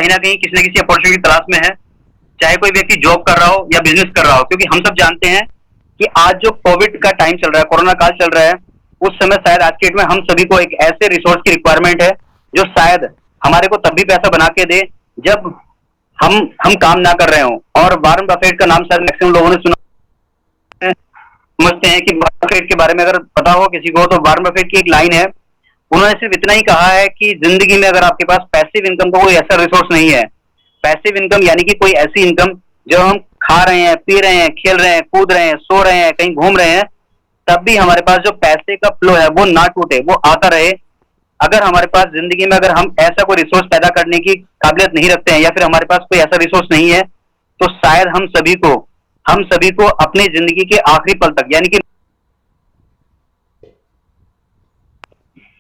कहीं ना कहीं किसी न किसी अपॉर्चुनिटी की तलाश में है, चाहे कोई व्यक्ति जॉब कर रहा हो या बिजनेस कर रहा हो, क्योंकि हम सब जानते हैं कि आज जो कोविड का टाइम चल रहा है, कोरोना काल चल रहा है, उस समय शायद आज की डेट में हम सभी को एक ऐसे रिसोर्स की रिक्वायरमेंट है जो शायद हमारे को तब भी पैसा बना के दे जब हम काम ना कर रहे हो। और वारन बफेट का नाम शायद मैक्सिमम लोगों ने सुना, समझते हैं कि वारन बफेट के बारे में अगर पता हो किसी को तो वारन बफेट की एक लाइन है, उन्होंने सिर्फ इतना ही कहा है कि जिंदगी में अगर आपके पास पैसिव इनकम का कोई ऐसा रिसोर्स नहीं है, पैसिव इनकम यानी कि कोई ऐसी इनकम जो हम खा रहे हैं, पी रहे हैं, खेल रहे हैं, कूद रहे हैं, सो रहे हैं, कहीं घूम रहे हैं, तब भी हमारे पास जो पैसे का फ्लो है वो ना टूटे, वो आता रहे। अगर हमारे पास जिंदगी में अगर हम ऐसा कोई रिसोर्स पैदा करने की काबिलियत नहीं रखते हैं या फिर हमारे पास कोई ऐसा रिसोर्स नहीं है, तो शायद हम सभी को अपनी जिंदगी के आखिरी पल तक यानी कि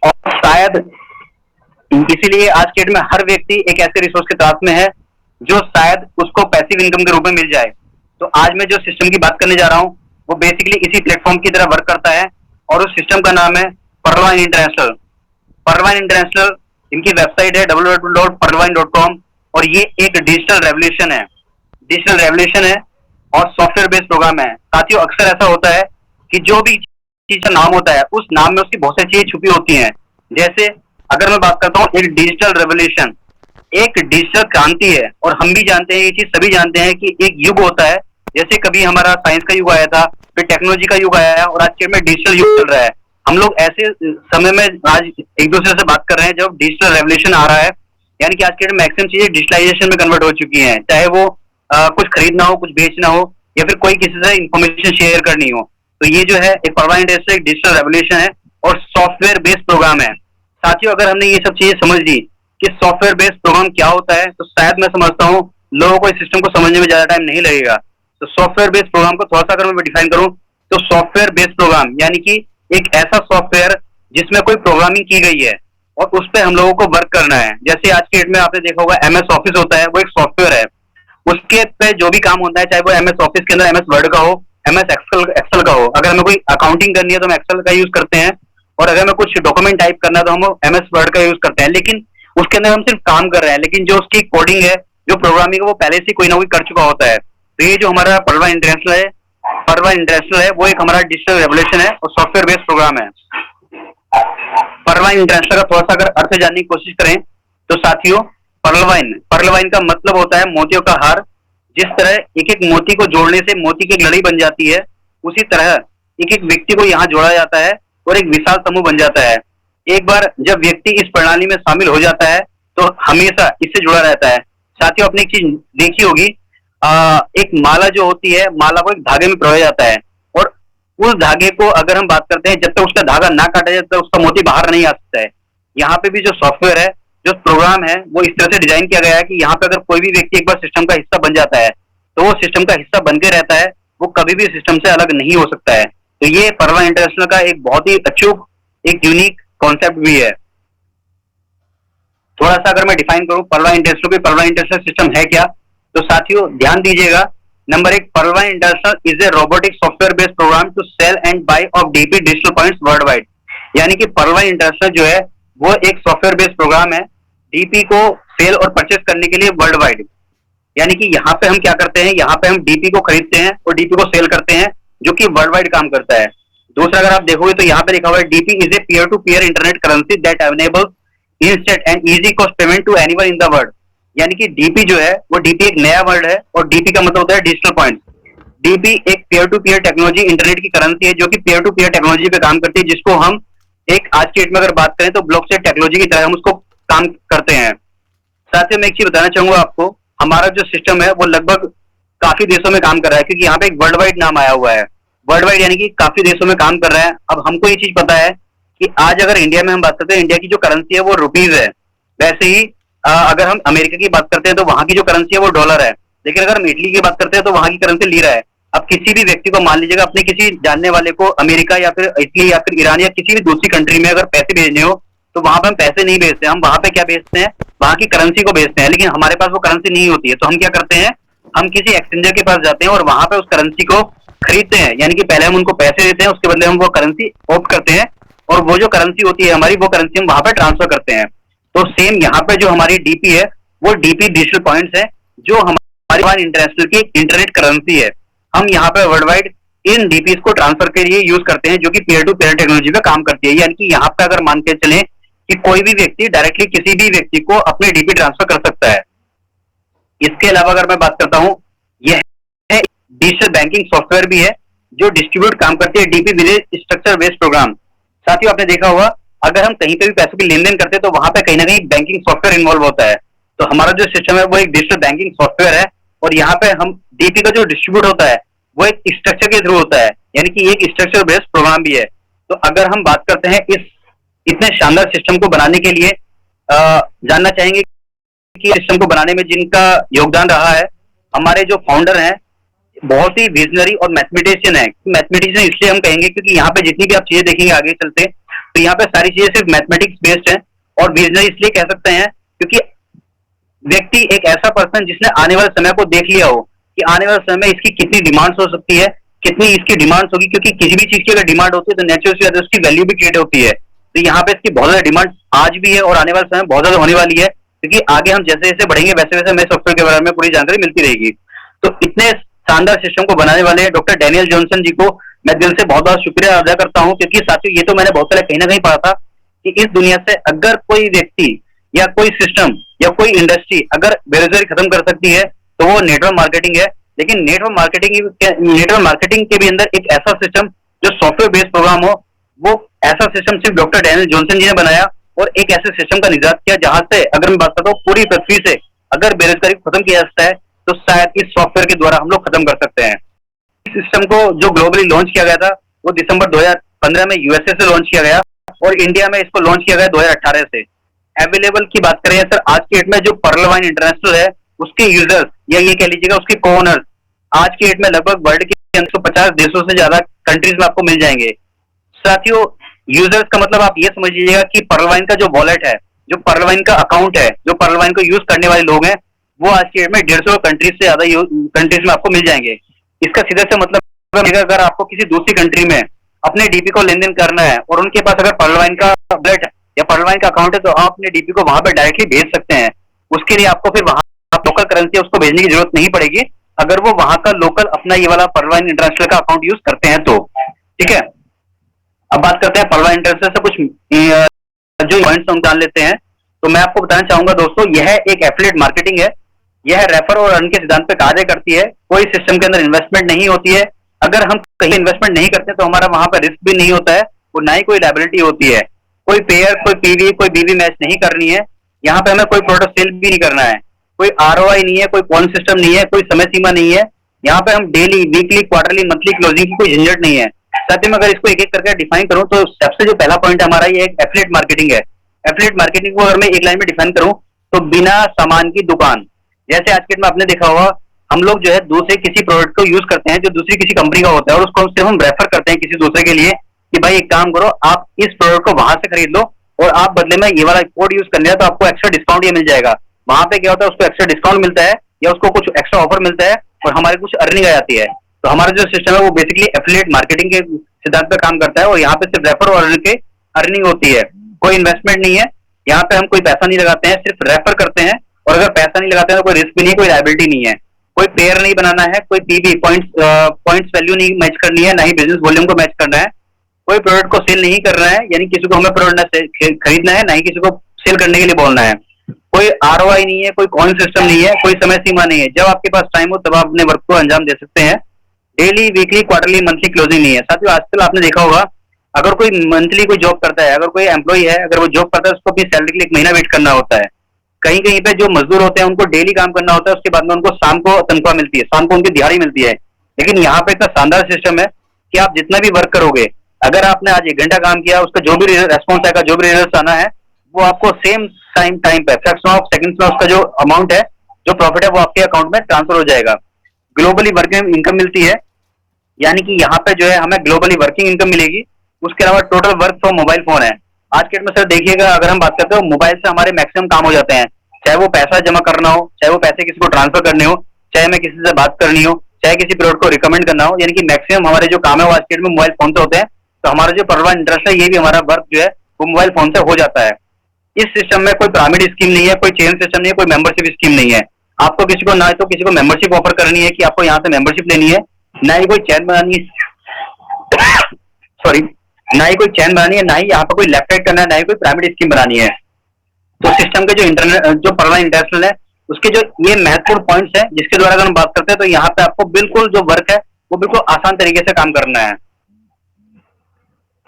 और शायद इसीलिए आज के डेट में हर व्यक्ति एक ऐसे रिसोर्स के तलाश में है जो शायद उसको पैसिव इनकम के रूप में मिल जाए। तो आज मैं जो सिस्टम की बात करने जा रहा हूं वो बेसिकली इसी प्लेटफॉर्म की तरह वर्क करता है और उस सिस्टम का नाम है परलवाइन इंटरनेशनल। परलवाइन इंटरनेशनल इनकी वेबसाइट है www.perlwine.com और ये एक डिजिटल रेवोल्यूशन है और सॉफ्टवेयर बेस्ड प्रोग्राम है। साथियों, अक्सर ऐसा होता है कि जो भी चीज का नाम होता है उस नाम में उसकी बहुत सारी चीजें छुपी होती हैं। जैसे अगर मैं बात करता हूँ एक डिजिटल रेवोल्यूशन, एक डिजिटल क्रांति है और हम भी जानते हैं, ये चीज सभी जानते हैं कि एक युग होता है, जैसे कभी हमारा साइंस का युग आया था, फिर टेक्नोलॉजी का युग आया और आज के में डिजिटल युग चल रहा है। हम लोग ऐसे समय में आज एक दूसरे से बात कर रहे हैं जब डिजिटल रेवोल्यूशन आ रहा है, यानी कि आज के मैक्सिमम चीजें डिजिटलाइजेशन में कन्वर्ट हो चुकी हैं, चाहे वो कुछ खरीदना हो, कुछ बेचना हो या फिर कोई किसी से इंफॉर्मेशन शेयर करनी हो। तो ये जो है एक परलवाइन इंडस्ट्री एक डिजिटल रेवोल्यूशन है और सॉफ्टवेयर बेस्ड प्रोग्राम है। साथियों, अगर हमने ये सब चीजें समझ ली कि सॉफ्टवेयर बेस्ड प्रोग्राम क्या होता है, तो शायद मैं समझता हूँ लोगों को इस सिस्टम को समझने में ज्यादा टाइम नहीं लगेगा। तो सॉफ्टवेयर बेस्ड प्रोग्राम को थोड़ा सा अगर मैं डिफाइन करूँ तो सॉफ्टवेयर बेस्ड प्रोग्राम यानी कि एक ऐसा सॉफ्टवेयर जिसमें कोई प्रोग्रामिंग की गई है और उस पर हम लोगों को वर्क करना है। जैसे आज के डेट में आपने देखा होगा MS ऑफिस होता है, वो एक सॉफ्टवेयर है, उसके पे जो भी काम होता है, चाहे वो MS ऑफिस के अंदर MS वर्ड का हो, MS एक्सेल का हो। अगर हमें कोई अकाउंटिंग करनी है तो हम एक्सेल का यूज करते हैं और अगर हमें कुछ डॉक्यूमेंट टाइप करना है तो हम MS वर्ड का यूज करते हैं, लेकिन उसके अंदर हम सिर्फ काम कर रहे हैं, लेकिन जो उसकी कोडिंग है, जो प्रोग्रामिंग है, वो पहले से कोई ना कोई कर चुका होता है। तो ये जो हमारा परलवाइन इंटरनेशनल है वो एक हमारा डिजिटल रेवोल्यूशन है और सॉफ्टवेयर बेस्ड प्रोग्राम है। परलवाइन इंटरनेशनल का थोड़ा सा अगर अर्थ जानने की कोशिश करें तो साथियों, परलवाइन का मतलब होता है मोतियों का हार। जिस तरह एक एक मोती को जोड़ने से मोती की एक लड़ी बन जाती है, उसी तरह एक एक व्यक्ति को यहाँ जोड़ा जाता है और एक विशाल समूह बन जाता है। एक बार जब व्यक्ति इस प्रणाली में शामिल हो जाता है तो हमेशा इससे जुड़ा रहता है। साथियों, आपने एक चीज देखी होगी, एक माला जो होती है, माला को एक धागे में पिरोया जाता है और उस धागे को अगर हम बात करते हैं, जब तक उसका धागा ना काटा जाए तब तक उसका मोती बाहर नहीं आ सकता है। यहाँ पे भी जो सॉफ्टवेयर है, जो प्रोग्राम है, वो इस तरह से डिजाइन किया गया है कि यहाँ पे अगर कोई भी व्यक्ति एक बार सिस्टम का हिस्सा बन जाता है तो वो सिस्टम का हिस्सा बन के रहता है, वो कभी भी सिस्टम से अलग नहीं हो सकता है। तो ये परलवाइन इंटरनेशनल का एक बहुत ही अचूक, एक यूनिक कॉन्सेप्ट भी है। थोड़ा सा अगर मैं डिफाइन करूं परलवाइन इंटरनेशनल सिस्टम है क्या, तो साथियों ध्यान दीजिएगा। Number 1, PearlVine International is a robotic software based program to sell and buy of DP digital points world wide कि परलवाइन इंटरनेशनल जो है वो एक सॉफ्टवेयर बेस्ड प्रोग्राम है डीपी को सेल और परचेस करने के लिए वर्ल्ड वाइड। यानी कि यहाँ पे हम क्या करते हैं, यहाँ पे हम डीपी को खरीदते हैं और डीपी को सेल करते हैं, जो कि वर्ल्ड वाइड काम करता है। दूसरा अगर आप देखोगे तो यहाँ पे लिखा हुआ है DP is a peer to peer internet currency that enables instant and easy cost payment to anyone in the world. यानी कि डीपी जो है वो डीपी एक नया वर्ड है और डीपी का मतलब होता है डिजिटल पॉइंट। डीपी एक peer to peer technology internet की करेंसी है जो कि पीयर टू पीयर टेक्नोलॉजी पे काम करती है, जिसको हम एक आज की डेट में अगर बात करें तो ब्लॉकचेन टेक्नोलॉजी की तरह हम उसको काम करते हैं। साथ ही मैं एक चीज बताना चाहूंगा आपको, हमारा जो सिस्टम है वो लगभग काफी देशों में काम कर रहा है, क्योंकि यहाँ पे एक वर्ल्ड वाइड नाम आया हुआ है। वर्ल्ड वाइड यानी कि काफी देशों में काम कर रहा है। अब हमको ये चीज पता है कि आज अगर इंडिया में हम बात करते हैं, इंडिया की जो करेंसी है वो रुपीज है। वैसे ही अगर हम अमेरिका की बात करते हैं तो वहां की जो करेंसी है वो डॉलर है। लेकिन अगर हम इटली की बात करते हैं तो वहां की करेंसी लीरा है। अब किसी भी व्यक्ति को मान लीजिएगा, अपने किसी जानने वाले को अमेरिका या फिर इटली या फिर ईरान या किसी भी दूसरी कंट्री में अगर पैसे भेजने हो तो वहां पे हम पैसे नहीं भेजते, हम वहां पे क्या भेजते हैं, वहां की करेंसी को भेजते हैं। लेकिन हमारे पास वो करेंसी नहीं होती है, तो हम क्या करते हैं, हम किसी एक्सचेंजर के पास जाते हैं और वहां पे उस करेंसी को खरीदते हैं। यानी कि पहले हम उनको पैसे देते हैं, उसके बदले हम वो करेंसी ऑप्ट करते हैं और वो जो करेंसी होती है हमारी, वो करेंसी हम वहां पे ट्रांसफर करते हैं। तो सेम यहाँ पे जो हमारी डीपी है वो डीपी डिजिटल पॉइंट्स है जो हमारी इंटरनेशनल की इंटरनेट करेंसी है। हम यहाँ पे वर्ल्ड वाइड इन डीपीज को ट्रांसफर के लिए यूज करते हैं, जो कि पीयर टू पीयर टेक्नोलॉजी पे काम करती है। यानी कि यहाँ पे अगर मान के चले कि कोई भी व्यक्ति डायरेक्टली किसी भी व्यक्ति को अपने डीपी ट्रांसफर कर सकता है। इसके अलावा अगर मैं बात करता हूँ, यह डिजिटल बैंकिंग सॉफ्टवेयर भी है जो डिस्ट्रीब्यूट काम करती है DP with structure based program. साथियों, आपने देखा होगा अगर हम कहीं पे भी पैसों की लेन देन करते हैं तो वहां पे कहीं ना कहीं बैंकिंग सॉफ्टवेयर इन्वॉल्व होता है। तो हमारा जो सिस्टम है वो एक डिजिटल बैंकिंग सॉफ्टवेयर है, और यहाँ पे हम डीपी का जो डिस्ट्रीब्यूट होता है वो एक स्ट्रक्चर के थ्रू होता है, यानी कि एक स्ट्रक्चर बेस्ड प्रोग्राम भी है। तो अगर हम बात करते हैं इस इतने शानदार सिस्टम को बनाने के लिए, जानना चाहेंगे कि सिस्टम को बनाने में जिनका योगदान रहा है। हमारे जो फाउंडर हैं बहुत ही विजनरी और मैथमेटिशियन है। मैथमेटिशियन इसलिए हम कहेंगे क्योंकि यहाँ पे जितनी भी आप चीजें देखेंगे आगे चलते, तो यहाँ पे सारी चीजें सिर्फ मैथमेटिक्स बेस्ड है। और विजनरी इसलिए कह सकते हैं क्योंकि व्यक्ति एक ऐसा पर्सन जिसने आने वाले समय को देख लिया हो कि आने वाले समय में इसकी कितनी डिमांड्स हो सकती है, कितनी इसकी डिमांड्स होगी, क्योंकि किसी भी चीज की अगर डिमांड होती है तो नेचुरली उसकी वैल्यू भी क्रिएट होती है। तो यहाँ पे इसकी बहुत ज्यादा डिमांड आज भी है और आने वाले समय बहुत ज्यादा होने वाली है, क्योंकि आगे हम जैसे जैसे बढ़ेंगे वैसे वैसे हमें सॉफ्टवेयर के बारे में पूरी जानकारी मिलती रहेगी। तो इतने शानदार सिस्टम को बनाने वाले डॉक्टर डैनियल जॉनसन जी को मैं दिल से बहुत बहुत शुक्रिया अदा करता हूँ, क्योंकि साथियों ये तो मैंने बहुत पहले कहीं ना कहीं पढ़ा था कि इस दुनिया से अगर कोई व्यक्ति या कोई सिस्टम या कोई इंडस्ट्री अगर बेरोजगारी खत्म कर सकती है तो वो नेटवर्क मार्केटिंग है। लेकिन नेटवर्क मार्केटिंग के भी अंदर एक ऐसा सिस्टम जो सॉफ्टवेयर बेस्ड प्रोग्राम हो, वो ऐसा सिस्टम सिर्फ डॉक्टर डैनियल जॉनसन जी ने बनाया और एक ऐसे सिस्टम का निजात किया जहां से, अगर मैं बात करता हूँ पूरी पृथ्वी से अगर बेरोजगारी को खत्म किया जाता है तो शायद इस सॉफ्टवेयर के द्वारा हम लोग खत्म कर सकते हैं। इस सिस्टम को जो ग्लोबली लॉन्च किया गया था वो दिसंबर 2015 में यूएसए से लॉन्च किया गया और इंडिया में इसको लॉन्च किया गया 2018 से। अवेलेबल की बात करें सर, आज की डेट में जो पर्ल वाइन इंटरनेशनल है उसके यूजर्स या ये कह लीजिएगा उसके कोनर्स आज की डेट में लगभग वर्ल्ड के 150 देशों से ज्यादा कंट्रीज में आपको मिल जाएंगे। साथियों, यूजर्स का मतलब आप ये समझ लीजिएगा कि पर्ल वाइन का जो वॉलेट है, जो पर्ल वाइन का अकाउंट है, जो पर्ल वाइन को यूज करने वाले लोग हैं, वो आज की डेट में 150 कंट्रीज से ज्यादा कंट्रीज में आपको मिल जाएंगे। इसका सीधे से मतलब अगर आपको किसी दूसरी कंट्री में अपने डीपी को लेन देन करना है और उनके पास अगर पर्ल वाइन का वॉलेट या पर्ल वाइन का अकाउंट है तो आप अपने डीपी को वहां पर डायरेक्टली भेज सकते हैं। उसके लिए आपको फिर वहां लोकल करेंसी उसको भेजने की जरूरत नहीं पड़ेगी, अगर वो वहां का लोकल अपना ये वाला पर्ल वाइन इंटरनेशनल का अकाउंट यूज करते हैं तो। ठीक है, अब बात करते हैं पर्ल वाइन इंटरनेशनल से कुछ जो पॉइंट्स हम जान लेते हैं। तो मैं आपको बताना चाहूंगा दोस्तों, यह एक एफिलिएट मार्केटिंग है। यह रेफर और अर्न के सिद्धांत पे कार्य करती है। कोई सिस्टम के अंदर इन्वेस्टमेंट नहीं होती है। अगर हम कहीं इन्वेस्टमेंट नहीं करते तो हमारा वहां पर रिस्क भी नहीं होता है और ना ही कोई लायबिलिटी होती है। कोई पेयर, कोई पीवी, कोई बीवी मैच नहीं करनी है। यहाँ पे हमें कोई प्रोडक्ट सेल भी नहीं करना है। कोई आरओआई नहीं है, कोई कॉल सिस्टम नहीं है, कोई समय सीमा नहीं है। यहाँ पे हम daily, weekly, quarterly, monthly closing की कोई झंझट नहीं है। साथ में अगर इसको एक एक करके डिफाइन करूं तो सबसे जो पहला पॉइंट हमारा ये एक एफिलिएट मार्केटिंग है। एफिलिएट मार्केटिंग को अगर मैं एक लाइन में डिफाइन करूं तो बिना सामान की दुकान। जैसे आज के डेट में आपने देखा होगा हम लोग जो है दूसरे किसी प्रोडक्ट को यूज करते हैं जो दूसरी किसी कंपनी का होता है और उसको सिर्फ हम रेफर करते हैं किसी दूसरे के लिए कि भाई एक काम करो, आप इस प्रोडक्ट को वहां से खरीद लो और आप बदले में ये वाला कोड यूज करने हैं तो आपको एक्स्ट्रा डिस्काउंट ये मिल जाएगा। वहां पे क्या होता है, उसको एक्स्ट्रा डिस्काउंट मिलता है या उसको कुछ एक्स्ट्रा ऑफर मिलता है और हमारे कुछ अर्निंग आ जाती है। तो हमारा जो सिस्टम है वो बेसिकली एफिलिएट मार्केटिंग के सिद्धांत पर काम करता है और यहाँ पे सिर्फ रेफर और अर्न के अर्निंग होती है। कोई इन्वेस्टमेंट नहीं है, यहाँ पे हम कोई पैसा नहीं लगाते हैं, सिर्फ रेफर करते हैं और अगर पैसा नहीं लगाते हैं तो कोई रिस्क भी नहीं, कोई लायबिलिटी नहीं है। कोई पेयर नहीं बनाना है, कोई पीवी पॉइंट्स वैल्यू नहीं मैच करनी है, ना ही बिजनेस वॉल्यूम को मैच करना है। कोई प्रोडक्ट को सेल नहीं करना है, यानी किसी को हमें प्रोडक्ट खरीदना है, ना ही किसी को सेल करने के लिए बोलना है। कोई आरओआई नहीं है, कोई कॉइन सिस्टम नहीं है, कोई समय सीमा नहीं है। जब आपके पास टाइम हो तब आप अपने वर्क को अंजाम दे सकते हैं। Daily, weekly, quarterly, monthly closing नहीं है। साथियों, आजकल आपने देखा होगा अगर कोई मंथली कोई जॉब करता है, अगर कोई एम्प्लॉय है, अगर वो जॉब करता है उसको अपनी सैलरी के लिए एक महीना वेट करना होता है। कहीं कहीं पे जो मजदूर होते हैं उनको डेली काम करना होता है, उसके बाद में उनको शाम को तनख्वाह मिलती है, शाम को उनकी दिहाड़ी मिलती है। लेकिन यहाँ पे इतना शानदार सिस्टम है कि आप जितना भी वर्क करोगे, अगर आपने आज 1 घंटा काम किया, उसका जो भी रेस्पॉन्स आएगा, जो भी रिजल्ट आना है, वो आपको सेम टाइम पे फ्रैक्शन ऑफ सेकंड्स में उसका जो अमाउंट है, जो प्रॉफिट है, वो आपके अकाउंट में ट्रांसफर हो जाएगा। ग्लोबली वर्किंग इनकम मिलती है, यानी कि यहाँ पे जो है हमें ग्लोबली वर्किंग इनकम मिलेगी। उसके अलावा total work from mobile phone है। आज के डेट में सर देखिएगा, अगर हम बात करते हो मोबाइल से हमारे मैक्सिमम काम हो जाते हैं, चाहे वो पैसा जमा करना हो, चाहे वो पैसे किसी को ट्रांसफर करने हो, चाहे मैं किसी से बात करनी हो, चाहे किसी प्रोडक्ट को रिकमेंड करना हो, यानी कि मैक्सिमम हमारे जो काम है वो आज के डेट में मोबाइल फोन से होते हैं। तो हमारा जो पर्ल वाइन इंटरेस्ट है, ये भी हमारा वर्क जो है वो मोबाइल फोन से हो जाता है। इस सिस्टम में कोई पिरामिड स्कीम नहीं है, कोई चेन सिस्टम नहीं है, कोई मेंबरशिप स्कीम नहीं है। आपको किसी को ना तो किसी को मेंबरशिप ऑफर करनी है कि आपको यहाँ से मेंबरशिप लेनी है, ना ही कोई चैन बनानी है सॉरी, ना ही कोई चैन बनानी है, ना ही यहाँ पर कोई लेफ्ट राइट करना है, ना ही कोई पिरामिड स्कीम बनानी है। तो सिस्टम के जो इंटरनेट जो परवाना इंटरनेशनल है उसके जो ये महत्वपूर्ण पॉइंट्स हैं जिसके द्वारा अगर हम बात करते हैं तो यहाँ पे आपको बिल्कुल जो वर्क है वो बिल्कुल आसान तरीके से काम करना है।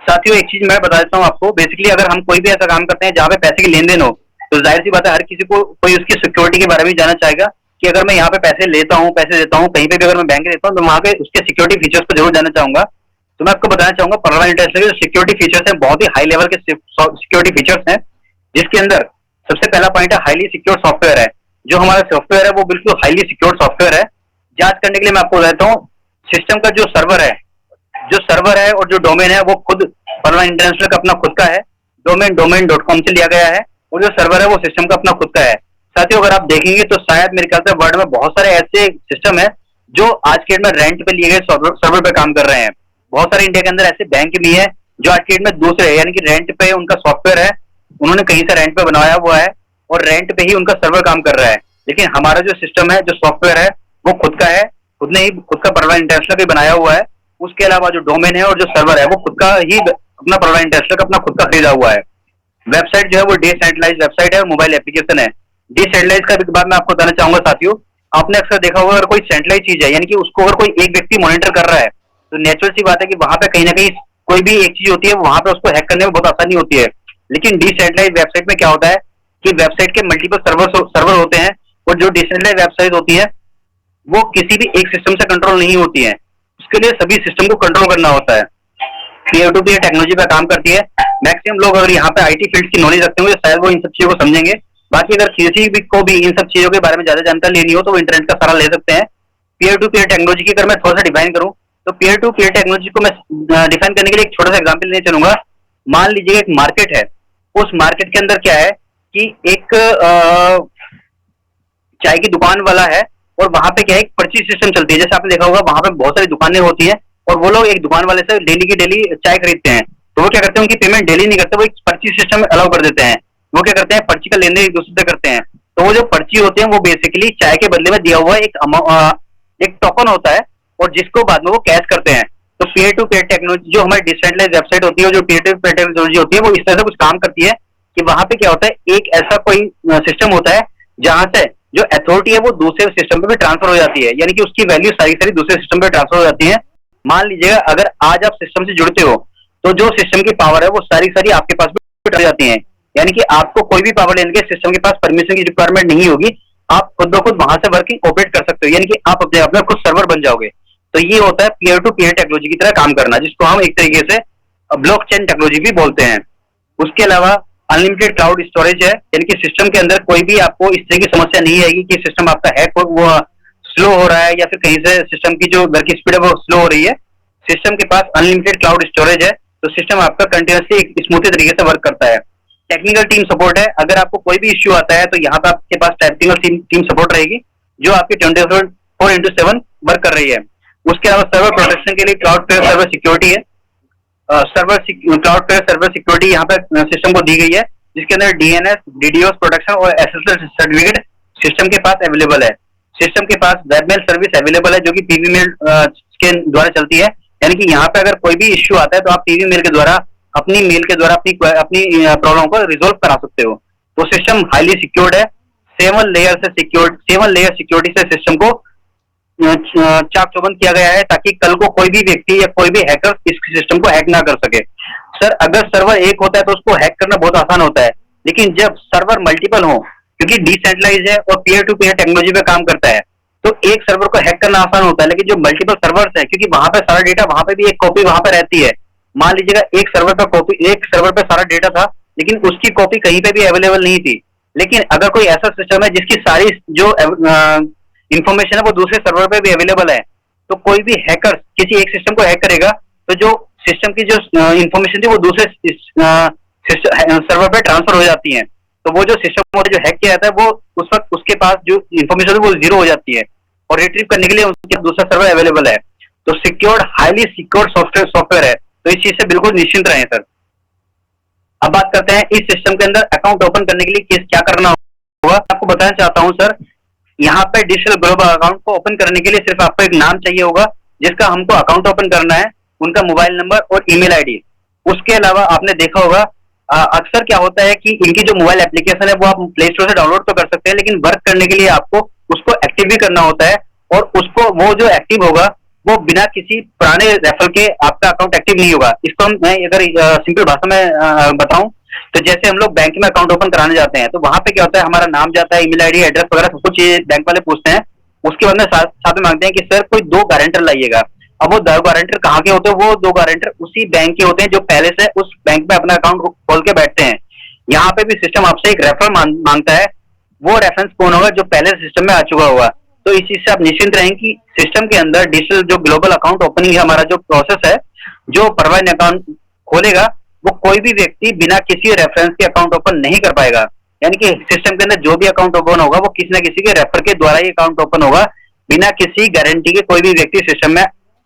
साथियों एक चीज मैं बता देता हूँ आपको, बेसिकली अगर हम कोई भी ऐसा काम करते हैं जहाँ पे पैसे की लेन देन हो तो जाहिर सी बात है हर किसी को कोई उसकी सिक्योरिटी के बारे में जानना चाहेगा कि अगर मैं यहाँ पे पैसे लेता हूँ, पैसे देता हूँ, कहीं पे भी अगर मैं बैंक देता हूँ तो वहां पे उसके सिक्योरिटी फीचर्स को जरूर जानना चाहूंगा। तो मैं आपको बताना चाहूंगा परवाना इंटरनेशनल के जो सिक्योरिटी फीचर्स हैं बहुत ही हाई लेवल के सिक्योरिटी फीचर्स हैं, जिसके अंदर सबसे पहला पॉइंट है हाईली सिक्योर सॉफ्टवेयर है। जो हमारा सॉफ्टवेयर है वो बिल्कुल हाईली सिक्योर सॉफ्टवेयर है। जांच करने के लिए मैं आपको बताता हूँ सिस्टम का जो सर्वर है और जो डोमेन है वो खुद परवाना इंटरनेशनल का अपना खुद का है, domain.com से लिया गया है, और जो सर्वर है वो सिस्टम का अपना खुद का है। साथियों अगर आप देखेंगे तो शायद मेरे ख्याल से वर्ल्ड में बहुत सारे ऐसे सिस्टम है जो आज के डेट में रेंट पे लिए गए सर्वर पे काम कर रहे हैं। बहुत सारे इंडिया के अंदर ऐसे बैंक भी है जो आज के डेट में दूसरे यानी कि रेंट पे उनका सॉफ्टवेयर है, उन्होंने कहीं से रेंट पे बनाया हुआ है और रेंट पे ही उनका सर्वर काम कर रहा है। लेकिन हमारा जो सिस्टम है जो सॉफ्टवेयर है वो खुद का है, खुद ने ही खुद का परवाना इंटरनेशनल भी बनाया हुआ है। उसके अलावा जो डोमेन है और जो सर्वर है वो खुद का ही अपना परवाना इंटरनेशनल का अपना खुद का खरीदा हुआ है। वेबसाइट जो है वो डिसेंट्रलाइज वेबसाइट है और मोबाइल एप्लीकेशन है। डिसेंट्रलाइज का भी बात मैं आपको बताना चाहूंगा साथियों, आपने अक्सर देखा होगा अगर कोई सेंट्रलाइज चीज है यानी कि उसको अगर कोई एक व्यक्ति मॉनिटर कर रहा है तो नेचुरल सी बात है कि वहां पे कहीं ना कहीं कोई भी एक चीज होती है वहां पे उसको हैक करने में बहुत आसानी होती है। लेकिन डिसेंट्रलाइज वेबसाइट में क्या होता है कि वेबसाइट के मल्टीपल सर्वर होते हैं और जो डिसेंट्रलाइज वेबसाइट होती है वो किसी भी एक सिस्टम से कंट्रोल नहीं होती है, उसके लिए सभी सिस्टम को कंट्रोल करना होता है। पीयर टू पीयर टेक्नोलॉजी पे काम करती है। मैक्सिमम लोग अगर यहाँ पे आईटी फील्ड की नॉलेज रखते होंगे शायद वो इन सब चीजों को समझेंगे। बाकी अगर किसी भी को भी इन सब चीजों के बारे में ज्यादा जानकारी लेनी हो तो वो इंटरनेट का सहारा ले सकते हैं। पीयर टू पीयर टेक्नोलॉजी की अगर मैं थोड़ा सा डिफाइन करूं तो पीयर टू पीयर टेक्नोलॉजी को मैं डिफाइन करने के लिए एक छोटा सा एग्जाम्पल लेने चलूंगा। मान लीजिए एक मार्केट है, उस मार्केट के अंदर क्या है कि एक चाय की दुकान वाला है और वहां पे क्या है एक पर्ची सिस्टम चलती है। जैसे आपने देखा होगा वहां पे बहुत सारी दुकानें होती हैं और वो लोग एक दुकान वाले से डेली की डेली चाय खरीदते हैं। तो वो क्या करते हैं उनकी पेमेंट डेली नहीं करते, वो एक पर्ची सिस्टम अलाउ कर देते हैं। वो क्या करते हैं पर्ची का लेन देन एक दूसरे से करते हैं। तो वो जो पर्ची होते हैं वो बेसिकली चाय के बदले में दिया हुआ एक टोकन होता है और जिसको बाद में वो कैश करते हैं। तो पीयर टू पीयर टेक्नोलॉजी जो हमारी डिसेंट्रलाइज वेबसाइट होती है जो पीयर टू पीयर टेक्नोलॉजी होती है वो इस तरह से कुछ काम करती है कि वहां पे क्या होता है एक ऐसा कोई सिस्टम होता है जहां से जो अथॉरिटी है वो दूसरे सिस्टम पे भी ट्रांसफर हो जाती है, यानी कि उसकी वैल्यू सारी सारी दूसरे सिस्टम पे ट्रांसफर हो जाती है। मान लीजिएगा अगर आज आप सिस्टम से जुड़ते हो तो जो सिस्टम की पावर है वो सारी सारी आपके पास भी जाती है, यानी कि आपको कोई भी पावर लेने के सिस्टम के पास परमिशन की रिक्वायरमेंट नहीं होगी। आप खुद ब खुद वहां से वर्किंग ऑपरेट कर सकते हो, यानी कि आप अपने आप में खुद सर्वर बन जाओगे। तो ये होता है पीयर टू पीयर टेक्नोलॉजी की तरह काम करना, जिसको हम एक तरीके से ब्लॉकचेन टेक्नोलॉजी भी बोलते हैं। उसके अलावा अनलिमिटेड क्लाउड स्टोरेज है, यानी कि सिस्टम के अंदर कोई भी आपको इस तरह की समस्या नहीं आएगी कि सिस्टम आपका हैक वो स्लो हो रहा है या फिर कहीं से सिस्टम की जो वर्किंग स्पीड है वो स्लो हो रही है। सिस्टम के पास अनलिमिटेड क्लाउड स्टोरेज है तो सिस्टम आपका कंटिन्यूसली एक स्मूथ तरीके से वर्क करता है। टेक्निकल टीम सपोर्ट है, अगर आपको कोई भी इश्यू आता है तो यहाँ पे आपके पास टेक्निकल टीम सपोर्ट रहेगी जो आपकी 24/7 वर्क कर रही है। उसके अलावा सर्वर प्रोटेक्शन के लिए क्लाउड पे सर्वर सिक्योरिटी है। क्लाउड पे सर्वर सिक्योरिटी यहाँ पे सिस्टम को दी गई है, जिसके अंदर डीएनएस, डीडीओस प्रोटेक्शन और एसएसएल सर्टिफिकेट सिस्टम के पास अवेलेबल है। सिस्टम के पास वेबमेल सर्विस अवेलेबल है जो कि पीवी मेल के द्वारा चलती है, यानी कि यहाँ पे अगर कोई भी इश्यू आता है तो आप पीवी मेल के द्वारा अपनी मेल के द्वारा अपनी प्रॉब्लम को रिजोल्व करा सकते हो। तो सिस्टम हाईली सिक्योर्ड है। 7 लेयर सिक्योरिटी से सिस्टम को चाक चौबंद किया गया है ताकि कल को कोई भी व्यक्ति या कोई भी हैकर इस सिस्टम को हैक ना कर सके। सर अगर सर्वर एक होता है तो उसको हैक करना बहुत आसान होता है, लेकिन जब सर्वर मल्टीपल हो, क्योंकि डिसेंट्रलाइज है और पीयर टू पीयर टेक्नोलॉजी पे काम करता है, तो एक सर्वर को हैक करना आसान होता है। लेकिन जो मल्टीपल सर्वर्स है, क्योंकि वहां पे सारा डेटा वहां पे भी एक कॉपी वहां पे रहती है। मान लीजिएगा एक सर्वर पे सारा डेटा था लेकिन उसकी कॉपी कहीं पे भी अवेलेबल नहीं थी। लेकिन अगर कोई ऐसा सिस्टम है जिसकी सारी जो इंफॉर्मेशन है वो दूसरे सर्वर पे भी अवेलेबल है, तो कोई भी हैकर किसी एक सिस्टम को हैक करेगा तो जो सिस्टम की जो इंफॉर्मेशन थी वो दूसरे सर्वर पे ट्रांसफर हो जाती है। तो वो जो सिस्टम जो हैक किया जाता है वो उस वक्त उसके पास जो इंफॉर्मेशन है वो जीरो हो जाती है और रिट्रीव करने के लिए उसके दूसरा सर्वर अवेलेबल है। तो सिक्योर्ड हाईली सिक्योर्ड सॉफ्टवेयर है, तो इस चीज से बिल्कुल निश्चिंत रहें सर। अब बात करते हैं इस सिस्टम के अंदर अकाउंट ओपन करने के लिए किस क्या करना होगा। आपको बताना चाहता हूं सर, यहाँ पे डिजिटल ग्लोबल अकाउंट को ओपन करने के लिए सिर्फ आपको एक नाम चाहिए होगा जिसका हमको अकाउंट ओपन करना है, उनका मोबाइल नंबर और ईमेल आईडी। उसके अलावा आपने देखा होगा अक्सर क्या होता है कि इनकी जो मोबाइल एप्लीकेशन है वो आप प्ले स्टोर से डाउनलोड तो कर सकते हैं, लेकिन वर्क करने के लिए आपको उसको एक्टिव भी करना होता है, और उसको वो जो एक्टिव होगा वो बिना किसी पुराने रेफर के आपका अकाउंट एक्टिव नहीं होगा। इसको मैं अगर सिंपल भाषा में बताऊं तो जैसे हम लोग बैंक में अकाउंट ओपन कराने जाते हैं तो वहां पे क्या होता है, हमारा नाम जाता है, ईमेल आईडी, एड्रेस वगैरह सब कुछ बैंक वाले पूछते हैं। उसके बाद में साथ में मांगते हैं कि सर कोई 2 गारंटर लाइएगा। अब वो 2 गारंटर कहाँ के होते हैं? वो 2 गारंटर उसी बैंक के होते हैं जो पहले से उस बैंक में अपना अकाउंट खोल के बैठते हैं। यहाँ पे भी सिस्टम आपसे एक रेफर मांगता है, वो रेफरेंस कौन होगा? जो पहले सिस्टम में आ चुका होगा। तो इस चीज से आप निश्चिंत रहें कि सिस्टम के अंदर डिजिटल जो ग्लोबल अकाउंट ओपनिंग है, हमारा जो प्रोसेस है, जो परवान अकाउंट खोलेगा वो कोई भी व्यक्ति बिना किसी रेफरेंस के अकाउंट ओपन नहीं कर पाएगा। यानी कि सिस्टम के अंदर जो भी अकाउंट ओपन होगा वो किसी न किसी के रेफर के द्वारा ही अकाउंट ओपन होगा। बिना किसी गारंटी के कोई भी व्यक्ति सिस्टम में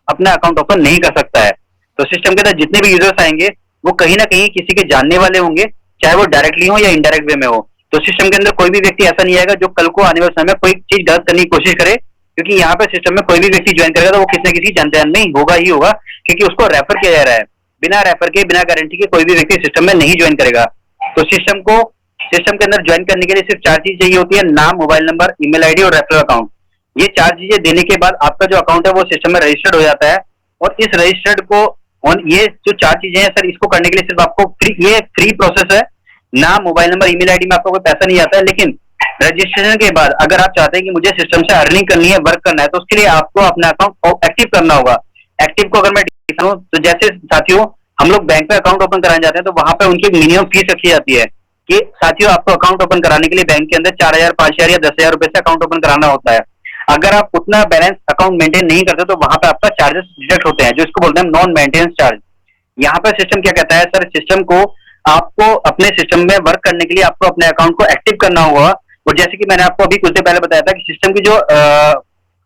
अपना अकाउंट ओपन नहीं कर सकता है। तो सिस्टम के अंदर जितने भी यूजर्स आएंगे वो कहीं ना कहीं किसी के जानने वाले होंगे, चाहे वो डायरेक्टली हो या इनडायरेक्ट वे में हो। तो सिस्टम के अंदर कोई भी व्यक्ति ऐसा नहीं आएगा जो कल को आने वाले समय में कोई चीज गलत करने की कोशिश करे, क्योंकि यहाँ पे सिस्टम में कोई भी व्यक्ति ज्वाइन करेगा तो वो किसी न किसी जान पहचान में होगा ही होगा, क्योंकि उसको रेफर किया जा रहा है। बिना रेफर के, बिना गारंटी के कोई भी व्यक्ति सिस्टम में नहीं ज्वाइन करेगा। तो सिस्टम के अंदर ज्वाइन करने के लिए सिर्फ 4 चीज चाहिए होती है: नाम, मोबाइल नंबर, ईमेल आईडी और रेफरल अकाउंट। ये 4 चीजें देने के बाद आपका जो अकाउंट है वो सिस्टम में रजिस्टर्ड हो जाता है। और इस रजिस्टर्ड को ये जो 4 चीजें हैं सर, इसको करने के लिए सिर्फ आपको ये फ्री प्रोसेस है। नाम, मोबाइल नंबर, ईमेल आईडी में आपको कोई पैसा नहीं आता है, लेकिन रजिस्ट्रेशन के बाद अगर आप चाहते हैं कि मुझे सिस्टम से अर्निंग करनी है, वर्क करना है, तो उसके लिए आपको अपना अकाउंट एक्टिव करना होगा। एक्टिव को अगर मैं दिखाऊं तो जैसे साथियों हम लोग बैंक में अकाउंट ओपन कराने जाते हैं तो वहां पे उनकी मिनिमम फीस रखी जाती है कि साथियों आपको अकाउंट ओपन कराने के लिए बैंक के अंदर 4,000, 5,000 या 10,000 रुपए से अकाउंट ओपन कराना होता है। अगर आप उतना बैलेंस अकाउंट मेंटेन नहीं करते तो वहां पे आपका चार्जेस डिडक्ट होते हैं, जो इसको बोलते हैं नॉन मेंटेनेंस चार्ज। यहाँ पे सिस्टम क्या कहता है सर, सिस्टम को आपको अपने सिस्टम में वर्क करने के लिए आपको अपने अकाउंट को एक्टिव करना होगा। और जैसे कि मैंने आपको अभी कुछ देर पहले बताया था कि सिस्टम की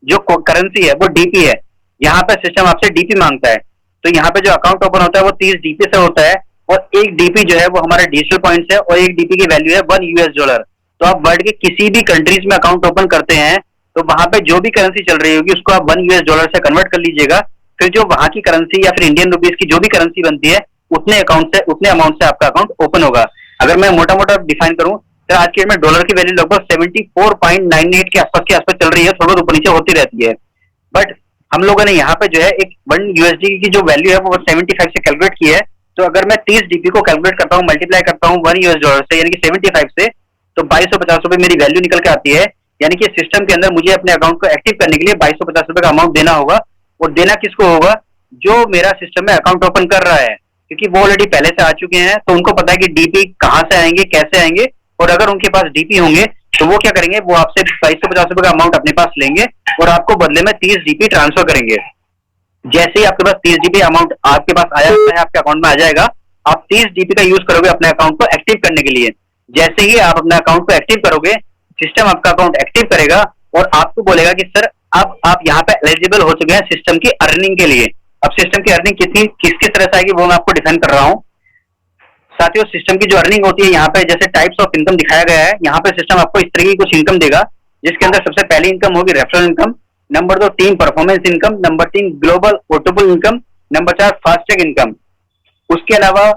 जो करेंसी है वो डीपी है। यहाँ पे सिस्टम आपसे डीपी मांगता है। तो यहाँ पे जो अकाउंट ओपन होता है वो 30 डीपी से होता है, और एक डीपी जो है वो हमारा डिजिटल पॉइंट्स है, और एक डीपी की वैल्यू है $1। तो आप वर्ल्ड के किसी भी कंट्रीज में अकाउंट ओपन करते हैं तो वहां पे जो भी करेंसी चल रही होगी उसको आप $1 से कन्वर्ट कर लीजिएगा। फिर जो वहां की करेंसी या फिर इंडियन रुपीज की जो भी करेंसी बनती है उतने अमाउंट से आपका अकाउंट ओपन होगा। अगर मैं मोटा मोटा डिफाइन करूं तो आज के में डॉलर की वैल्यू लगभग 74.98 के आसपास चल रही है, थोड़ा ऊपर नीचे होती रहती है। बट हम लोगों ने यहाँ पे जो है एक $1 की जो वैल्यू है वो 75 से कैलकुलेट की है। तो अगर मैं 30 डीपी को कैलकुलेट करता हूँ, मल्टीप्लाई करता हूँ $1 से, यानी कि 75 से, तो 2250 रुपए मेरी वैल्यू निकल के आती है। यानी कि सिस्टम के अंदर मुझे अपने अकाउंट को एक्टिव करने के लिए 2250 रुपए का अमाउंट देना होगा। और देना किसको होगा? जो मेरा सिस्टम में अकाउंट ओपन कर रहा है, क्योंकि वो ऑलरेडी पहले से आ चुके हैं तो उनको पता है कि डीपी कहाँ से आएंगे, कैसे आएंगे। और अगर उनके पास डीपी होंगे तो वो क्या करेंगे, वो आपसे 2250 रुपए का अमाउंट अपने पास लेंगे और आपको बदले में 30 डीपी ट्रांसफर करेंगे। जैसे ही आपके पास 30 डीपी अमाउंट आपके पास आया है, आपके अकाउंट में आ जाएगा, आप 30 डीपी का यूज करोगे अपने अकाउंट को एक्टिव करने के लिए। जैसे ही आप अपने अकाउंट को एक्टिव करोगे, सिस्टम आपका अकाउंट एक्टिव करेगा और आपको बोलेगा कि सर अब आप यहाँ पे एलिजिबल हो चुके हैं सिस्टम की अर्निंग के लिए। अब सिस्टम की अर्निंग किस तरह से आएगी वो मैं आपको डिफाइन कर रहा हूँ। साथियों, सिस्टम की जो अर्निंग होती है यहाँ पे जैसे टाइप्स ऑफ इनकम दिखाया गया है, यहाँ पे सिस्टम आपको इस तरह की कुछ इनकम देगा, जिसके अंदर सबसे पहली इनकम होगी referral income, number 2 team performance income, number 3 global portable income, number 4 FASTag income. उसके अलावा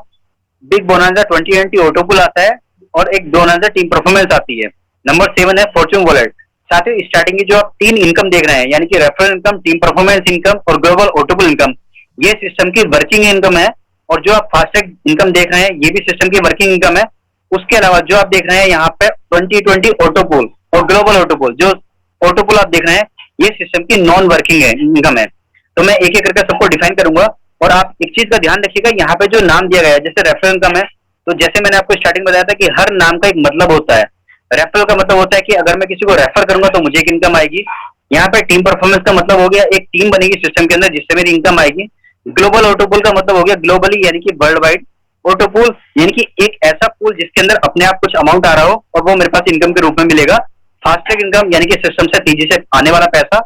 बिग बोनांजा 2020 ऑटोपुल आता है और एक बोनांजा टीम परफॉर्मेंस आती है। नंबर 7 है फॉर्च्यून वॉलेट। साथियों, स्टार्टिंग की जो आप 3 इनकम देख रहे हैं, यानी कि referral income, team performance income और ग्लोबल ऑटोपुल इनकम, ये सिस्टम की वर्किंग इनकम है। और जो आप फास्टैग इनकम देख रहे हैं ये भी सिस्टम की वर्किंग इनकम है। उसके अलावा जो आप देख रहे हैं यहाँ पे 2020 ऑटोपुल और ग्लोबल ऑटोपुल, जो ऑटोपुल आप देख रहे हैं ये सिस्टम की नॉन वर्किंग है इनकम है। तो मैं एक एक करके सबको डिफाइन करूंगा। और आप एक चीज का ध्यान रखिएगा, यहाँ पे जो नाम दिया गया है जैसे रेफरल इनकम है, तो जैसे मैंने आपको स्टार्टिंग में बताया था कि हर नाम का एक मतलब होता है। रेफरल का मतलब होता है कि अगर मैं किसी को रेफर करूंगा तो मुझे एक इनकम आएगी। यहाँ पे टीम परफॉर्मेंस का मतलब हो गया एक टीम बनेगी सिस्टम के अंदर जिससे मेरी इनकम आएगी। ग्लोबल ऑटोपुल का मतलब हो गया ग्लोबली यानी कि वर्ल्ड वाइड। ऑटोपुल यानी कि एक ऐसा पुल जिसके अंदर अपने आप कुछ अमाउंट आ रहा हो और वो मेरे पास इनकम के रूप में मिलेगा। फास्टैग इनकम यानी कि सिस्टम से तेजी से आने वाला पैसा।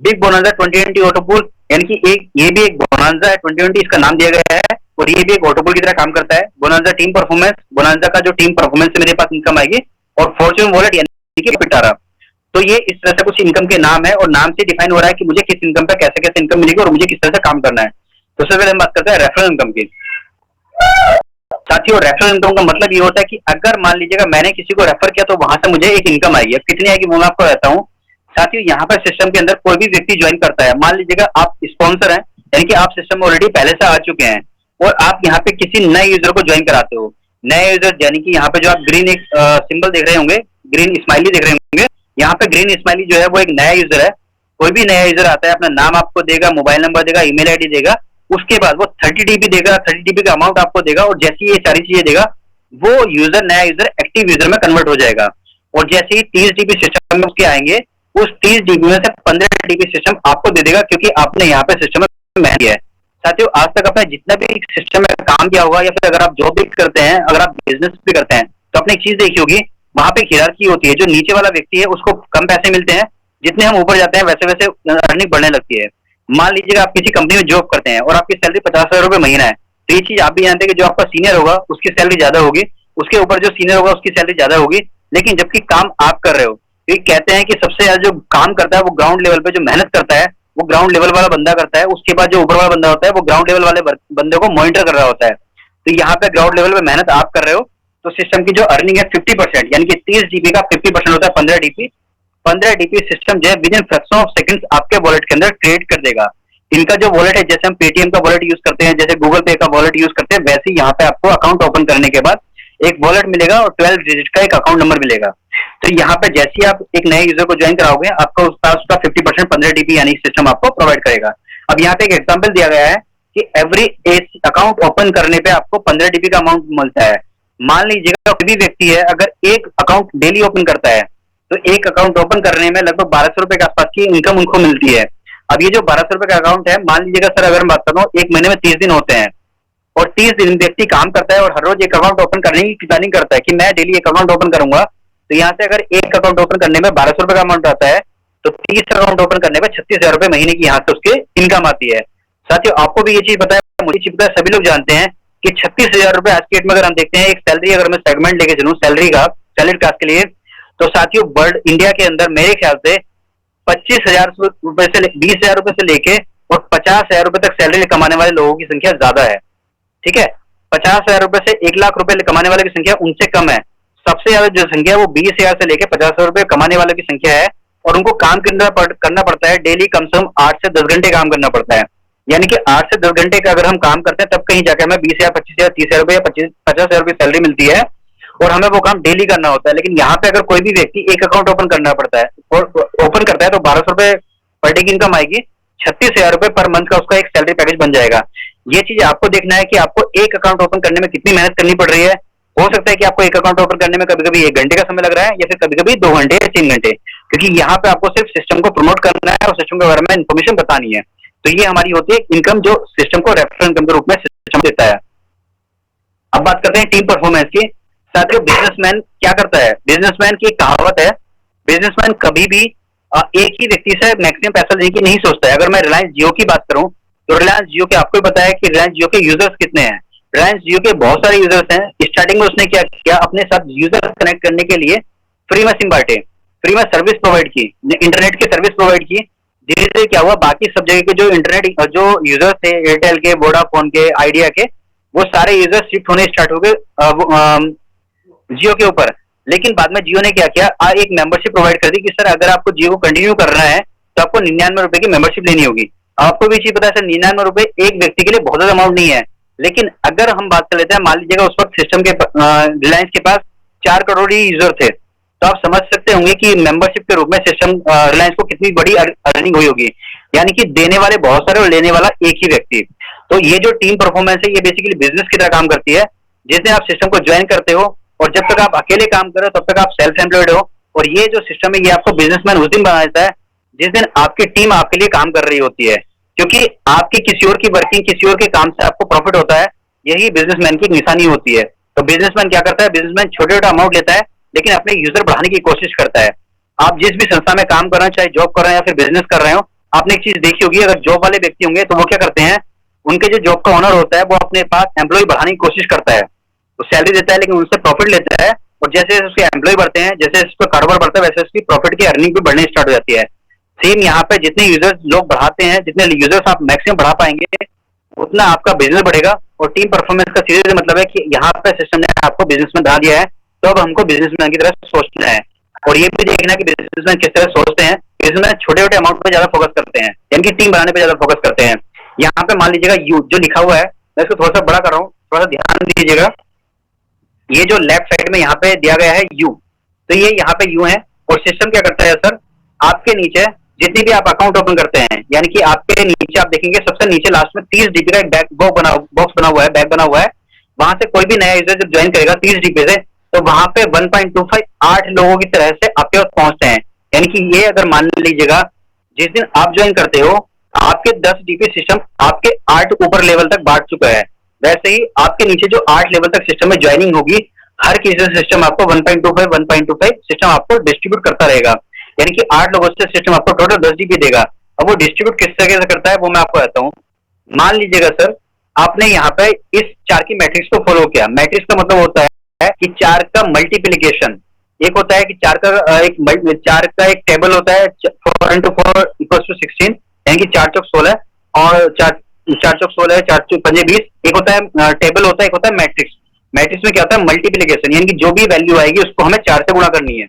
बिग बोनांजा 2020 ऑटोपुल यानी कि ये भी एक बोनांजा है 2020 इसका नाम दिया गया है। और ये भी एक ऑटोपोल की तरह काम करता है। बोनांजा टीम परफॉर्मेंस, बोनांजा का जो टीम परफॉर्मेंस से मेरे पास इनकम आएगी, और फॉर्च्यून वॉलेट यानी कि पिटारा। तो ये इस तरह से कुछ इनकम के नाम है, और नाम से डिफाइन हो रहा है कि मुझे किस इनकम पे कैसे कैसे इनकम मिलेगी और मुझे किस तरह से काम करना है। तो सबसे पहले हम बात करते हैं रेफरल इनकम की। साथियों, रेफरल इनकम का मतलब ये होता है कि अगर मान लीजिएगा मैंने किसी को रेफर किया तो वहां से मुझे एक इनकम आएगी। कितनी आएगी वो मैं आपको कहता हूँ। साथियों, यहाँ पर सिस्टम के अंदर कोई भी व्यक्ति ज्वाइन करता है, मान लीजिएगा आप स्पॉन्सर हैं, यानी कि आप सिस्टम में ऑलरेडी पहले से आ चुके हैं, और आप यहाँ पे किसी नए यूजर को ज्वाइन कराते हो। नए यूजर यानी कि यहाँ पे जो आप ग्रीन एक सिंबल देख रहे होंगे, ग्रीन स्माइली देख रहे होंगे, यहाँ पे ग्रीन स्माइली जो है वो एक नया यूजर है। कोई भी नया यूजर आता है, अपना नाम आपको देगा, मोबाइल नंबर देगा, ईमेल आईडी देगा, उसके बाद वो 30 DB देगा, 30 DB का अमाउंट आपको देगा, और जैसे ये सारी चीजें देगा वो यूजर, नया यूजर एक्टिव यूजर में कन्वर्ट हो जाएगा। और जैसे ही 30 DB सिस्टम में उसके आएंगे, उस 30 DB में से 15 DB सिस्टम आपको दे देगा, क्योंकि आपने यहाँ पे सिस्टम में मैनेज किया है। साथियों, आज तक आपने जितना भी सिस्टम में काम किया होगा, या फिर अगर आप जॉब भी करते हैं, अगर आप बिजनेस भी करते हैं, तो आपने एक चीज देखी होगी, वहां पे हियरार्की होती है। जो नीचे वाला व्यक्ति है उसको कम पैसे मिलते हैं, जितने हम ऊपर जाते हैं वैसे वैसे अर्निंग बढ़ने लगती है। मान लीजिएगा आप किसी कंपनी में जॉब करते हैं और आपकी सैलरी 50,000 रुपए महीना है, तो ये चीज आप भी जानते हैं कि जो आपका सीनियर होगा उसकी सैलरी ज्यादा होगी, उसके ऊपर जो सीनियर होगा उसकी सैलरी ज्यादा होगी। लेकिन जबकि काम आप कर रहे हो, तो ये कहते हैं कि सबसे ज्यादा जो काम करता है वो ग्राउंड लेवल पे जो मेहनत करता है वो ग्राउंड लेवल वाला बंदा करता है। उसके बाद जो ऊपर वाला बंदा होता है वो ग्राउंड लेवल वाले बंदे को मॉनिटर कर रहा होता है। तो यहाँ पे ग्राउंड लेवल पे मेहनत आप कर रहे हो, तो सिस्टम की जो अर्निंग है 50%, यानी कि 30 DB का 50% होता है 15 DB। 15 DB सिस्टम जो है with in fraction of seconds आपके वॉलेट के अंदर क्रिएट कर देगा। इनका जो वॉलेट है, जैसे हम पेटीएम का वॉलेट यूज करते हैं, जैसे गूगल पे का वॉलेट यूज करते हैं, वैसे ही यहाँ पे आपको अकाउंट ओपन करने के बाद एक वॉलेट मिलेगा और 12 डिजिट का एक अकाउंट नंबर मिलेगा। तो यहाँ पे जैसे ही आप एक नए यूजर को ज्वाइन कराओगे, आपको उस पास उसका 50% 15 DB यानी सिस्टम आपको प्रोवाइड करेगा। अब यहाँ पे एक एग्जांपल दिया गया है कि एवरी अकाउंट ओपन करने पे आपको 15 DB का अमाउंट मिलता है। मान लीजिएगा कोई भी व्यक्ति है, अगर एक अकाउंट डेली ओपन करता है, तो एक अकाउंट ओपन करने में लगभग 1200 रुपए के आसपास की इनकम उनको मिलती है। अब ये जो 1200 रुपए का अकाउंट है, मान लीजिएगा सर अगर मैं बात कर रहा हूँ, एक महीने में 30 दिन होते हैं, और 30 दिन व्यक्ति काम करता है और हर रोज एक अकाउंट ओपन करने की प्लानिंग करता है कि मैं डेली एक अकाउंट ओपन करूंगा। तो यहाँ से अगर एक अकाउंट ओपन करने में 1200 रुपए का अमाउंट आता है, तो 30 अकाउंट ओपन करने में 36,000 रुपए महीने की यहाँ से उसके इनकम आती है। साथियों, आपको भी ये चीज पता है, मुझे चीज पता है, सभी लोग जानते हैं कि 36,000 रुपए आज की डेट में अगर हम देखते हैं एक सैलरी, अगर मैं सेगमेंट लेके चलूँ सैलरी का, सैलरी क्लास के लिए, तो साथियों वर्ल्ड इंडिया के अंदर मेरे ख्याल से 25,000 रुपए से 20,000 रुपए से लेके और 50,000 रुपए तक सैलरी कमाने वाले लोगों की संख्या ज्यादा है। ठीक है, 50,000 रुपए से 1,00,000 रुपए कमाने वाले की संख्या उनसे कम है। सबसे ज्यादा जो संख्या है वो 20,000 से लेके 50,000 रुपए कमाने वालों की संख्या है, और उनको काम करना पड़ता है डेली कम से कम 8 से 10 घंटे काम करना पड़ता है। यानी कि 8 से 10 घंटे का अगर हम काम करते हैं, तब कहीं जाकर हमें 20,000, 25,000, 30,000 रुपए या 50,000 रुपए सैलरी मिलती है, और हमें वो काम डेली करना होता है। लेकिन यहाँ पे अगर कोई भी व्यक्ति एक अकाउंट ओपन करना पड़ता है और ओपन करता है, तो 1200 रुपए पर डे की इनकम आएगी, 36,000 रुपए पर मंथ का उसका एक सैलरी पैकेज बन जाएगा। ये चीज आपको देखना है कि आपको एक अकाउंट ओपन करने में कितनी मेहनत करनी पड़ रही है। हो सकता है कि आपको एक अकाउंट ओपन करने में कभी कभी 1 घंटे का समय लग रहा है, या फिर कभी कभी 2 घंटे या 3 घंटे, क्योंकि यहाँ पे आपको सिर्फ सिस्टम को प्रमोट करना है और सिस्टम के बारे में इन्फॉर्मेशन बतानी है। तो ये हमारी होती है इनकम, जो सिस्टम को रेफरल इनकम के रूप में सिस्टम देता है। अब बात करते हैं टीम परफॉर्मेंस की। साथियों, बिजनेसमैन क्या करता है? बिजनेसमैन की कहावत है, बिजनेसमैन कभी भी एक ही व्यक्ति से मैक्सिमम पैसा लेने की नहीं सोचता है। अगर मैं रिलायंस जियो की बात करूं, तो रिलायंस जियो के आपको पता है कि रिलायंस जियो के यूजर्स कितने हैं। रिलायंस जियो के बहुत सारे यूजर्स हैं। स्टार्टिंग में उसने क्या किया, अपने साथ यूजर्स कनेक्ट करने के लिए फ्री में सिम बांटे, फ्री में सर्विस प्रोवाइड की, इंटरनेट की सर्विस प्रोवाइड की। धीरे धीरे क्या हुआ, बाकी सब जगह के जो इंटरनेट जो यूजर्स थे, एयरटेल के, वोडाफोन के, आइडिया के, वो सारे यूजर्स शिफ्ट होने स्टार्ट हो गए जियो के ऊपर। लेकिन बाद में जियो ने क्या किया, एक मेंबरशिप प्रोवाइड कर दी कि सर अगर आपको जियो को कंटिन्यू करना है तो आपको 99 रुपए की मेंबरशिप लेनी होगी। आपको भी चीज पता है सर, 99 रुपए एक व्यक्ति के लिए बहुत ज्यादा अमाउंट नहीं है। लेकिन अगर हम बात कर लेते हैं, मान लीजिएगा उस वक्त सिस्टम के रिलायंस के पास 4 करोड़ ही यूजर थे, तो आप समझ सकते होंगे कि मेंबरशिप के रूप में सिस्टम रिलायंस को कितनी बड़ी अर्निंग हुई होगी। यानी कि देने वाले बहुत सारे और लेने वाला एक ही व्यक्ति। तो ये जो टीम परफॉर्मेंस है, ये बेसिकली बिजनेस की तरह काम करती है। जिस दिन आप सिस्टम को ज्वाइन करते हो और जब तक आप अकेले काम कर रहे हो तब तक आप सेल्फ एम्प्लॉयड हो, और ये जो सिस्टम है ये आपको बिजनेसमैन उस दिन बना देता है जिस दिन आपकी टीम आपके लिए काम कर रही होती है, क्योंकि आपकी किसी और की वर्किंग, किसी और के काम से आपको प्रॉफिट होता है। यही बिजनेसमैन की निशानी होती है। तो बिजनेसमैन क्या करता है, बिजनेसमैन छोटे छोटा अमाउंट लेता है, लेकिन अपने यूजर बढ़ाने की कोशिश करता है। आप जिस भी संस्था में काम कर रहे हो, चाहे जॉब कर रहे हैं या फिर बिजनेस कर रहे हो, आपने एक चीज देखी होगी, अगर जॉब वाले व्यक्ति होंगे तो वो क्या करते हैं, उनके जो जॉब का ओनर होता है वो अपने पास एम्प्लॉय बढ़ाने की कोशिश करता है, तो सैलरी देता है लेकिन उनसे प्रॉफिट लेता है, और जैसे जैसे उसके एम्प्लॉय बढ़ते हैं, जैसे उसका कारोबार बढ़ता है, वैसे उसकी प्रॉफिट की अर्निंग भी बढ़ने स्टार्ट हो जाती है। सेम यहाँ पे जितने यूजर्स लोग बढ़ाते हैं, जितने यूजर्स आप मैक्सिमम बढ़ा पाएंगे, उतना आपका बिजनेस बढ़ेगा। और टीम परफॉर्मेंस का सीधे मतलब है कि यहाँ पे सिस्टम ने आपको बिजनेसमैन बना दिया है, तो अब हमको बिजनेसमैन की तरह सोचना है, और ये भी देखना है कि बिजनेसमैन किस तरह सोचते हैं। बिजनेसमैन छोटे छोटे अमाउंट पे ज्यादा फोकस करते हैं, यानी कि टीम बढ़ाने पे ज्यादा फोकस करते हैं। यहाँ पे मान लीजिएगा यू जो लिखा हुआ है, मैं इसको थोड़ा सा बड़ा कर रहा हूँ, थोड़ा सा ध्यान दीजिएगा। ये जो लेफ्ट साइड में यहाँ पे दिया गया है यू, तो ये यहाँ पे यू है, और सिस्टम क्या करता है सर, आपके नीचे जितनी भी आप अकाउंट ओपन करते हैं, यानी कि आपके नीचे आप देखेंगे सबसे नीचे लास्ट में 30 जीबी का एक बैक बॉक्स बना हुआ है, बैग बना हुआ है। वहां से कोई भी नया यूजर जब ज्वाइन करेगा 30 जीबी से, तो वहां पे 1.25 8 लोगों की तरह से आपके पास पहुंचते हैं। यानी कि ये अगर मान लीजिएगा जिस दिन आप ज्वाइन करते हो, आपके 10 जीबी सिस्टम आपके 8 ऊपर लेवल तक बांट चुका है। वैसे ही आपके नीचे जो 8 लेवल तक सिस्टम में ज्वाइनिंग होगी, हर किसी से सिस्टम आपको 1.25 सिस्टम आपको डिस्ट्रीब्यूट करता रहेगा। यानी कि 8 लोगों से सिस्टम आपको टोटल 10 जीबी देगा। अब वो डिस्ट्रीब्यूट किस तरीके से करता है वो मैं आपको बताता हूँ। मान लीजिएगा सर, आपने यहाँ पे इस 4 की मैट्रिक्स को फॉलो किया। मैट्रिक्स का मतलब होता है कि 4 का मल्टीप्लीकेशन। एक होता है कि 4 का एक टेबल होता है, 4 into 4 equals to 16, यानी कि 4 चौक 16, और 4 चौक 16, 4 चौक 5 20। एक होता है टेबल होता है, एक होता है मैट्रिक्स। मैट्रिक्स में क्या होता है, मल्टीप्लीकेशन, यानी कि जो भी वैल्यू आएगी उसको हमें 4 से गुणा करनी है।